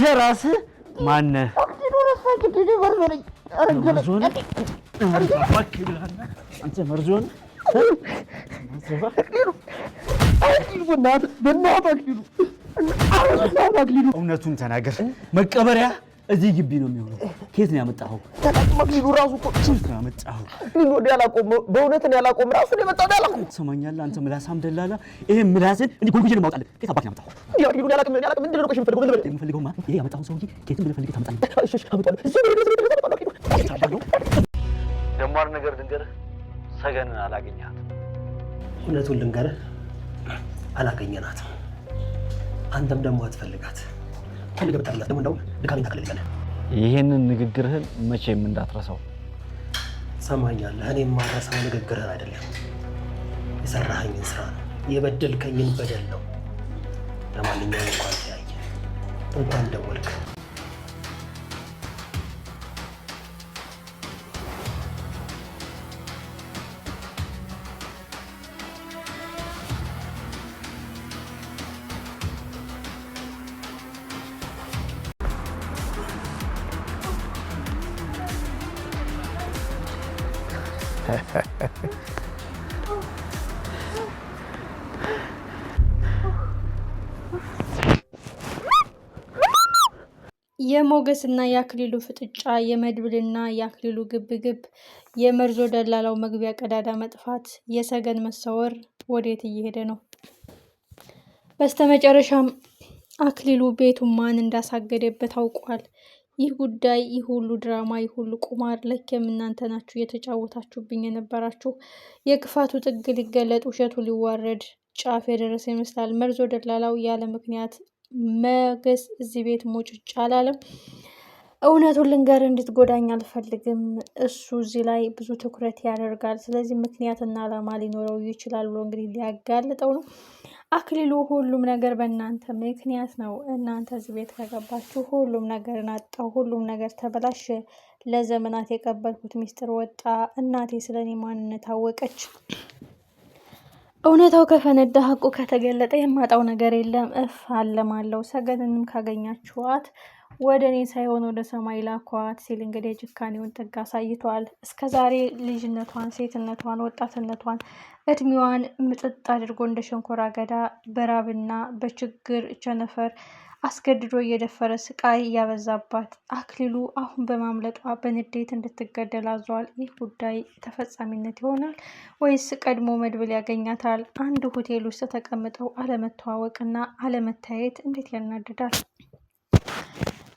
አንተ ራስህ ማነህ? አንተ መርዞን እውነቱን ተናገር። መቀበሪያ እዚህ ግቢ ነው የሚሆነው። ከየት ነው ያመጣኸው? ተቀጥመክሊሉ ራሱ እኮ ከየት ነው ያመጣኸው? ሊሉ ያላቆም በእውነት ነው ያላቆም ራሱ ነው የመጣው ያላቆም። ትሰማኛለህ አንተ ምላሳም ደላላ፣ ይሄ ምላስን እንዲህ ጎልጉዬ ነው የማውጣልህ። ከየት አባክ ነው ያመጣኸው? ሊሉ ያላቆም ምንድን ነው ቆሽ የምፈልገው? ምን የምፈልገውማ ይሄ ያመጣኸው ሰውዬ ከየትም ብለህ ፈልገህ ታመጣለህ። እሺ አመጣለሁ። ደሞ አንድ ነገር ልንገርህ፣ ሰገንን አላገኘሃትም። እውነቱን ልንገርህ አላገኘናትም። አንተም ደግሞ አትፈልጋት። ፈልገህ ብታገኛት ደግሞ እንደው ድካሜን ታቀልልኛለህ። ይሄንን ንግግርህን መቼም እንዳትረሳው። ሰማኛለህ። እኔ የማረሳው ንግግርህን አይደለም፣ የሰራኸኝን ስራ ነው፣ የበደልከኝን በደል ነው። ለማንኛውም እንኳን ተያየ፣ እንኳን ደወልክ። የሞገስና የአክሊሉ ፍጥጫ፣ የመድብልና የአክሊሉ ግብግብ፣ የመርዞ ደላላው መግቢያ ቀዳዳ መጥፋት፣ የሰገን መሰወር ወዴት እየሄደ ነው? በስተመጨረሻም አክሊሉ ቤቱን ማን እንዳሳገደበት አውቋል። ይህ ጉዳይ፣ ይህ ሁሉ ድራማ፣ ይህ ሁሉ ቁማር ለኬም እናንተ ናችሁ እየተጫወታችሁብኝ የነበራችሁ። የክፋቱ ጥግ ሊገለጥ፣ ውሸቱ ሊዋረድ ጫፍ የደረሰ ይመስላል። መርዞ ደላላው ያለ ምክንያት ሞገስ እዚህ ቤት ሙጭጭ አላለም። እውነቱን ልንገር እንድትጎዳኝ አልፈልግም። እሱ እዚህ ላይ ብዙ ትኩረት ያደርጋል። ስለዚህ ምክንያትና ዓላማ ሊኖረው ይችላል ብሎ እንግዲህ ሊያጋልጠው ነው። አክሊሉ ሁሉም ነገር በእናንተ ምክንያት ነው። እናንተ እዚህ ቤት ከገባችሁ ሁሉም ነገር አጣው፣ ሁሉም ነገር ተበላሸ። ለዘመናት የቀበልኩት ሚስጥር ወጣ። እናቴ ስለኔ ማንነት አወቀች። እውነታው ከፈነዳ፣ ሀቁ ከተገለጠ የማጣው ነገር የለም። አለማለሁ። ሰገንንም ካገኛችኋት ወደ እኔ ሳይሆን ወደ ሰማይ ላኳት ሲል እንግዲህ ጭካኔውን ጥግ አሳይቷል። እስከዛሬ ልጅነቷን፣ ሴትነቷን፣ ወጣትነቷን፣ እድሜዋን ምጥጥ አድርጎ እንደ ሸንኮራ አገዳ በራብና በችግር ቸነፈር አስገድዶ እየደፈረ ስቃይ ያበዛባት አክሊሉ አሁን በማምለጧ በንዴት እንድትገደል አዟል። ይህ ጉዳይ ተፈጻሚነት ይሆናል ወይስ ቀድሞ መድብል ያገኛታል? አንድ ሆቴል ውስጥ ተቀምጠው አለመተዋወቅና አለመታየት እንዴት ያናድዳል!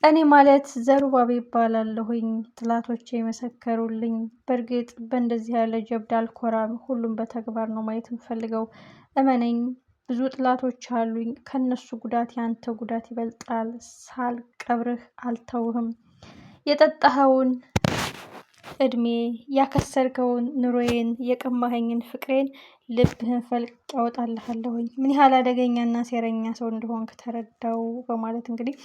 እኔ ማለት ዘሩባቤ ይባላለሁኝ። ጥላቶቼ የመሰከሩልኝ። በእርግጥ በእንደዚህ ያለ ጀብድ አልኮራም። ሁሉም በተግባር ነው ማየት የምፈልገው። እመነኝ፣ ብዙ ጥላቶች አሉኝ። ከነሱ ጉዳት ያንተ ጉዳት ይበልጣል። ሳልቀብርህ አልተውህም። የጠጣኸውን እድሜ፣ ያከሰርከውን ኑሮዬን፣ የቀማኸኝን ፍቅሬን ልብህን ፈልቅ ያወጣልሃለሁኝ። ምን ያህል አደገኛና ሴረኛ ሰው እንደሆንክ ተረዳው በማለት እንግዲህ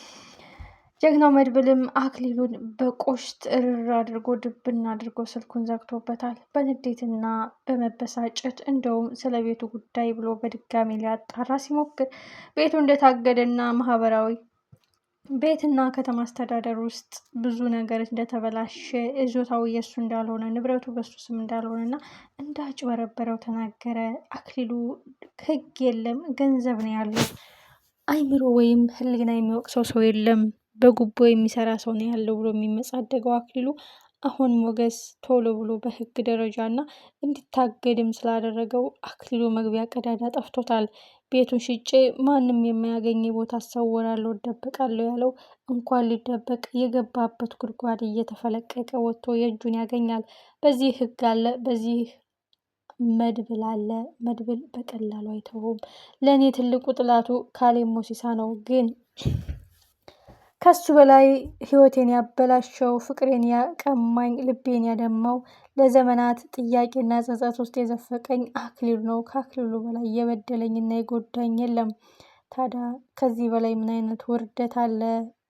ጀግናው መድብልም አክሊሉን በቆሽት እርር አድርጎ ድብና አድርጎ ስልኩን ዘግቶበታል። በንዴትና በመበሳጨት እንደውም ስለ ቤቱ ጉዳይ ብሎ በድጋሚ ሊያጣራ ሲሞክር ቤቱ እንደታገደና ማህበራዊ ቤትና ከተማ አስተዳደር ውስጥ ብዙ ነገር እንደተበላሸ፣ ይዞታው የእሱ እንዳልሆነ፣ ንብረቱ በሱ ስም እንዳልሆነና እንዳጭበረበረው ተናገረ። አክሊሉ ሕግ የለም ገንዘብ ነው ያለው፣ አይምሮ ወይም ሕሊና የሚወቅሰው ሰው የለም፣ በጉቦ የሚሰራ ሰው ነው ያለው ብሎ የሚመጻደገው አክሊሉ አሁን ሞገስ ቶሎ ብሎ በህግ ደረጃና እንዲታገድም ስላደረገው አክሊሉ መግቢያ ቀዳዳ ጠፍቶታል። ቤቱን ሽጬ ማንም የማያገኝ ቦታ አሰወራለሁ፣ እደበቃለሁ ያለው እንኳን ሊደበቅ የገባበት ጉድጓድ እየተፈለቀቀ ወጥቶ የእጁን ያገኛል። በዚህ ህግ አለ፣ በዚህ መድብል አለ። መድብል በቀላሉ አይተውም። ለእኔ ትልቁ ጥላቱ ካሌብ ሞሲሳ ነው። ግን ከሱ በላይ ህይወቴን ያበላሸው፣ ፍቅሬን ያቀማኝ፣ ልቤን ያደማው፣ ለዘመናት ጥያቄና ጸጸት ውስጥ የዘፈቀኝ አክሊሉ ነው። ከአክሊሉ በላይ የበደለኝና የጎዳኝ የለም። ታዲያ ከዚህ በላይ ምን አይነት ውርደት አለ?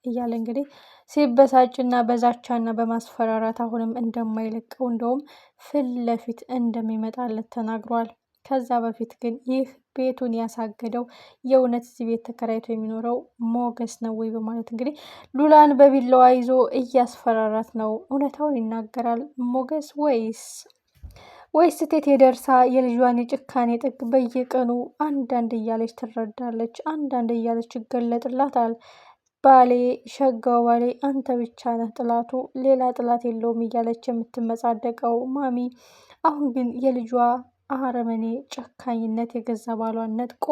እያለ እንግዲህ ሲበሳጭና በዛቻና በማስፈራራት አሁንም እንደማይለቀው እንደውም ፊት ለፊት እንደሚመጣለት ተናግሯል። ከዛ በፊት ግን ይህ ቤቱን ያሳገደው የእውነት እዚህ ቤት ተከራይቶ የሚኖረው ሞገስ ነው ወይ በማለት እንግዲህ ሉላን በቢላዋ ይዞ እያስፈራራት ነው። እውነታውን ይናገራል ሞገስ ወይስ ቴቴ ደርሳ የልጇን የጭካኔ ጥግ በየቀኑ አንዳንድ እያለች ትረዳለች፣ አንዳንድ እያለች ይገለጥላታል። ባሌ ሸጋው ባሌ አንተ ብቻ ነህ ጥላቱ፣ ሌላ ጥላት የለውም እያለች የምትመጻደቀው ማሚ አሁን ግን የልጇ አረመኔ ጨካኝነት የገዛ ባሏን ነጥቆ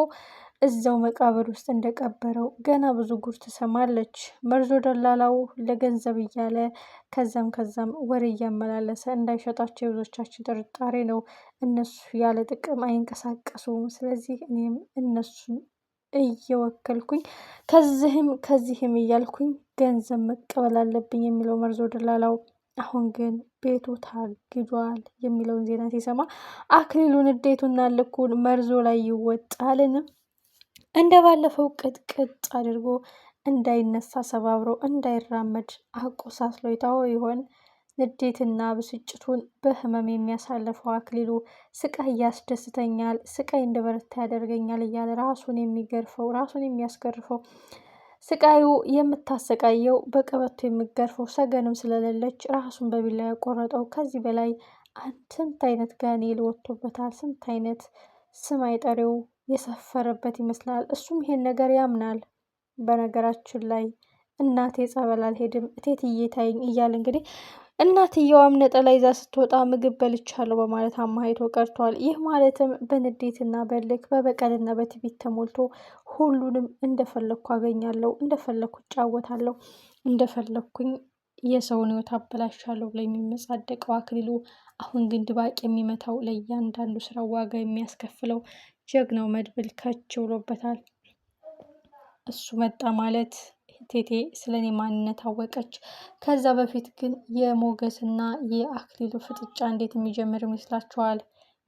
እዛው መቃብር ውስጥ እንደቀበረው ገና ብዙ ጉድ ትሰማለች። መርዞ ደላላው ለገንዘብ እያለ ከዛም ወሬ እያመላለሰ እንዳይሸጣቸው የብዙዎቻችን ጥርጣሬ ነው። እነሱ ያለ ጥቅም አይንቀሳቀሱም። ስለዚህ እኔም እነሱን እየወከልኩኝ ከዚህም እያልኩኝ ገንዘብ መቀበል አለብኝ የሚለው መርዞ ደላላው አሁን ግን ቤቱ ታግዷል የሚለውን ዜና ሲሰማ አክሊሉን ንዴቱና ልኩን መርዞ ላይ ይወጣልን። እንደ ባለፈው ቅጥቅጥ አድርጎ እንዳይነሳ ሰባብሮ እንዳይራመድ አቆሳስሎ ይታወ ይሆን? ንዴትና ብስጭቱን በህመም የሚያሳልፈው አክሊሉ ስቃይ ያስደስተኛል፣ ስቃይ እንደበረታ ያደርገኛል እያለ ራሱን የሚያስገርፈው ስቃዩ የምታሰቃየው በቀበቶ የሚገርፈው ሰገንም ስለሌለች ራሱን በቢላ ያቆረጠው። ከዚህ በላይ ስንት አይነት ጋኔል ወጥቶበታል። ስንት አይነት ስም አይጠሬው የሰፈረበት ይመስላል። እሱም ይሄን ነገር ያምናል። በነገራችን ላይ እናቴ ጸበል አልሄድም እቴትዬ ታይኝ እያለ እንግዲህ እናትየዋም ነጠላ ይዛ ስትወጣ ምግብ በልቻለሁ በማለት አማይቶ ቀርቷል። ይህ ማለትም በንዴትና በልክ በበቀልና በትዕቢት ተሞልቶ ሁሉንም እንደፈለግኩ አገኛለሁ፣ እንደፈለግኩ እጫወታለሁ፣ እንደፈለግኩኝ የሰውን ሕይወት አበላሻለሁ ብሎ የሚመጻደቀው አክሊሉ አሁን ግን ድባቅ የሚመታው ለእያንዳንዱ ስራ ዋጋ የሚያስከፍለው ጀግናው መድብል ከች ብሎበታል። እሱ መጣ ማለት ቴቴ ስለኔ ማንነት አወቀች። ከዛ በፊት ግን የሞገስና የአክሊሉ ፍጥጫ እንዴት የሚጀምር ይመስላችኋል?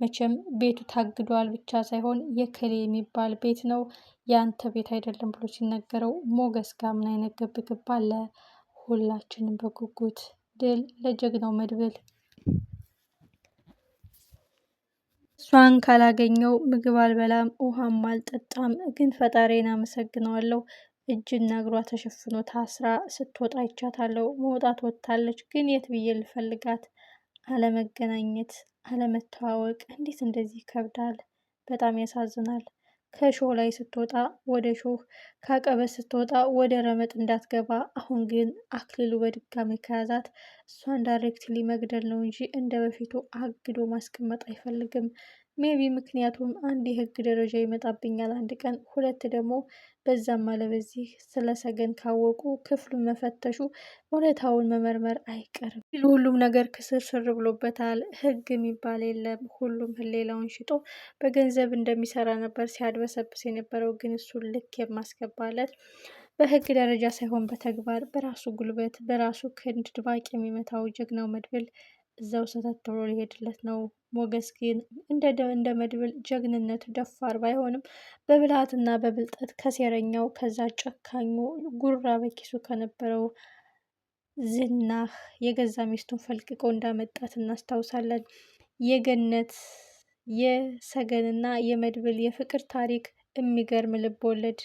መቼም ቤቱ ታግዷል ብቻ ሳይሆን የከሌ የሚባል ቤት ነው የአንተ ቤት አይደለም ብሎ ሲነገረው ሞገስ ጋር ምን አይነት ግብግብ አለ? ሁላችንም በጉጉት ድል ለጀግናው መድብል። እሷን ካላገኘው ምግብ አልበላም ውሃም አልጠጣም፣ ግን ፈጣሪን አመሰግነዋለሁ። እጅና እግሯ ተሸፍኖ ታስራ ስትወጣ አይቻታለሁ። መውጣት ወጥታለች፣ ግን የት ብዬ ልፈልጋት? አለመገናኘት፣ አለመተዋወቅ እንዴት እንደዚህ ይከብዳል? በጣም ያሳዝናል። ከሾህ ላይ ስትወጣ ወደ ሾህ፣ ከአቀበት ስትወጣ ወደ ረመጥ እንዳትገባ። አሁን ግን አክሊሉ በድጋሚ ከያዛት እሷን ዳይሬክትሊ መግደል ነው እንጂ እንደ በፊቱ አግዶ ማስቀመጥ አይፈልግም። ሜቢ ምክንያቱም አንድ የህግ ደረጃ ይመጣብኛል አንድ ቀን፣ ሁለት ደግሞ በዛም አለ በዚህ ስለ ሰገን ካወቁ ክፍሉን መፈተሹ እውነታውን መመርመር አይቀርም። ሁሉም ነገር ክስርስር ብሎበታል። ህግ የሚባል የለም። ሁሉም ህሌላውን ሽጦ በገንዘብ እንደሚሰራ ነበር ሲያድበሰብስ የነበረው። ግን እሱን ልክ የማስገባለት በህግ ደረጃ ሳይሆን በተግባር በራሱ ጉልበት በራሱ ክንድ ድባቅ የሚመታው ጀግናው መድብል እዛው ሰተት ብሎ ሊሄድለት ነው። ሞገስ ግን እንደ መድብል ጀግንነቱ ደፋር ባይሆንም በብልሃትና በብልጠት ከሴረኛው ከዛ ጨካኙ ጉራ በኪሱ ከነበረው ዝናህ የገዛ ሚስቱን ፈልቅቆ እንዳመጣት እናስታውሳለን። የገነት የሰገንና የመድብል የፍቅር ታሪክ የሚገርም ልብ ወለድ